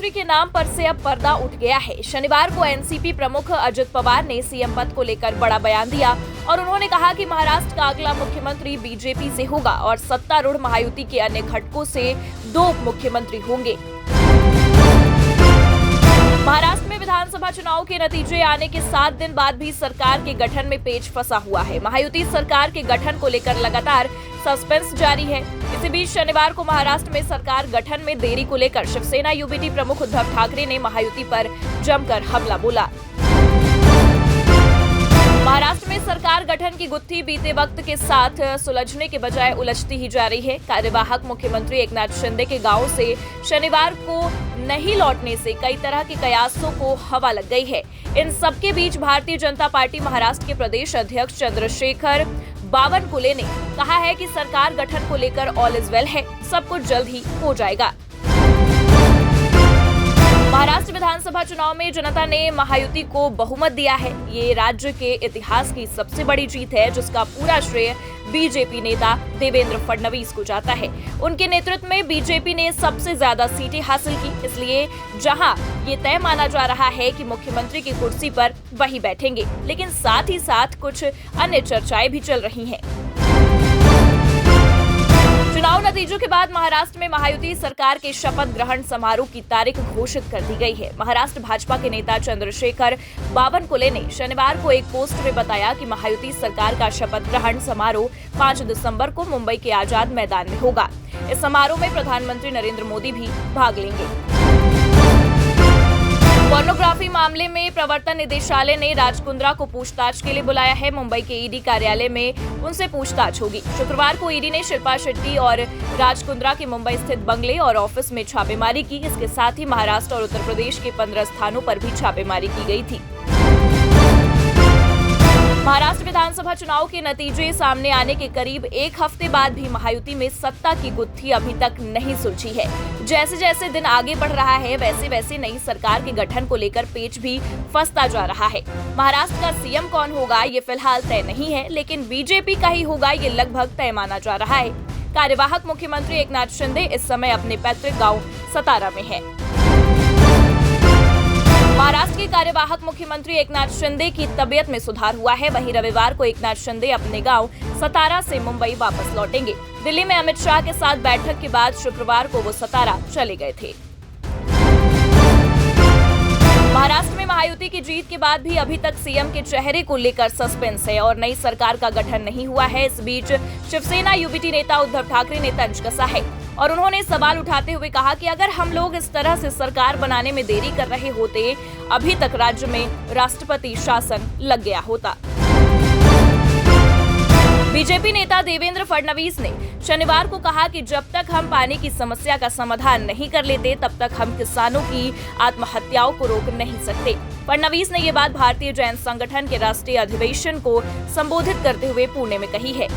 मुख्यमंत्री के नाम पर से अब पर्दा उठ गया है। शनिवार को एनसीपी प्रमुख अजित पवार ने सीएम पद को लेकर बड़ा बयान दिया और उन्होंने कहा कि महाराष्ट्र का अगला मुख्यमंत्री बीजेपी से होगा और सत्तारूढ़ महायुति के अन्य घटकों से 2 मुख्यमंत्री होंगे। महाराष्ट्र में विधानसभा चुनाव के नतीजे आने के 7 दिन बाद भी सरकार के गठन में पेच फंसा हुआ है। महायुति सरकार के गठन को लेकर लगातार सस्पेंस जारी है। इसी बीच शनिवार को महाराष्ट्र में सरकार गठन में देरी को लेकर शिवसेना यूबीटी प्रमुख उद्धव ठाकरे ने महायुति पर जमकर हमला बोला। महाराष्ट्र में सरकार गठन की गुत्थी बीते वक्त के साथ सुलझने के बजाय उलझती ही जा रही है। कार्यवाहक मुख्यमंत्री एकनाथ शिंदे के गांव से शनिवार को नहीं लौटने से कई तरह के कयासों को हवा लग गई है। इन सबके बीच भारतीय जनता पार्टी महाराष्ट्र के प्रदेश अध्यक्ष चंद्रशेखर बावनकुले ने कहा है कि सरकार गठन को लेकर ऑल इज वेल है, सब कुछ जल्द ही हो जाएगा। महाराष्ट्र विधानसभा चुनाव में जनता ने महायुति को बहुमत दिया है। ये राज्य के इतिहास की सबसे बड़ी जीत है, जिसका पूरा श्रेय बीजेपी नेता देवेंद्र फडणवीस को जाता है। उनके नेतृत्व में बीजेपी ने सबसे ज्यादा सीटें हासिल की, इसलिए जहां ये तय माना जा रहा है कि मुख्यमंत्री की कुर्सी पर वही बैठेंगे, लेकिन साथ ही साथ कुछ अन्य चर्चाएं भी चल रही हैं। चुनाव नतीजों के बाद महाराष्ट्र में महायुति सरकार के शपथ ग्रहण समारोह की तारीख घोषित कर दी गई है। महाराष्ट्र भाजपा के नेता चंद्रशेखर बावनकुले ने शनिवार को एक पोस्ट में बताया कि महायुति सरकार का शपथ ग्रहण समारोह 5 दिसंबर को मुंबई के आजाद मैदान में होगा। इस समारोह में प्रधानमंत्री नरेंद्र मोदी भी भाग लेंगे। पोर्नोग्राफी मामले में प्रवर्तन निदेशालय ने राज कुंद्रा को पूछताछ के लिए बुलाया है। मुंबई के ईडी कार्यालय में उनसे पूछताछ होगी। शुक्रवार को ईडी ने शिल्पा शेट्टी और राज कुंद्रा के मुंबई स्थित बंगले और ऑफिस में छापेमारी की। इसके साथ ही महाराष्ट्र और उत्तर प्रदेश के 15 स्थानों पर भी छापेमारी की गई थी। महाराष्ट्र विधानसभा चुनाव के नतीजे सामने आने के करीब 1 हफ्ते बाद भी महायुति में सत्ता की गुत्थी अभी तक नहीं सुलझी है। जैसे जैसे दिन आगे बढ़ रहा है, वैसे वैसे नई सरकार के गठन को लेकर पेच भी फंसता जा रहा है। महाराष्ट्र का सीएम कौन होगा ये फिलहाल तय नहीं है, लेकिन बीजेपी का ही होगा ये लगभग तय माना जा रहा है। कार्यवाहक मुख्यमंत्री एकनाथ शिंदे इस समय अपने पैतृक गाँव सतारा में है। महाराष्ट्र के कार्यवाहक मुख्यमंत्री एकनाथ शिंदे की तबीयत में सुधार हुआ है। वहीं रविवार को एकनाथ शिंदे अपने गांव सतारा से मुंबई वापस लौटेंगे। दिल्ली में अमित शाह के साथ बैठक के बाद शुक्रवार को वो सतारा चले गए थे। महाराष्ट्र में महायुति की जीत के बाद भी अभी तक सीएम के चेहरे को लेकर सस्पेंस है और नई सरकार का गठन नहीं हुआ है। इस बीच शिवसेना यूबीटी नेता उद्धव ठाकरे ने तंज कसा है और उन्होंने सवाल उठाते हुए कहा कि अगर हम लोग इस तरह से सरकार बनाने में देरी कर रहे होते, अभी तक राज्य में राष्ट्रपति शासन लग गया होता। बीजेपी नेता देवेंद्र फडणवीस ने शनिवार को कहा कि जब तक हम पानी की समस्या का समाधान नहीं कर लेते, तब तक हम किसानों की आत्महत्याओं को रोक नहीं सकते। फडणवीस ने ये बात भारतीय जैन संगठन के राष्ट्रीय अधिवेशन को संबोधित करते हुए पुणे में कही है।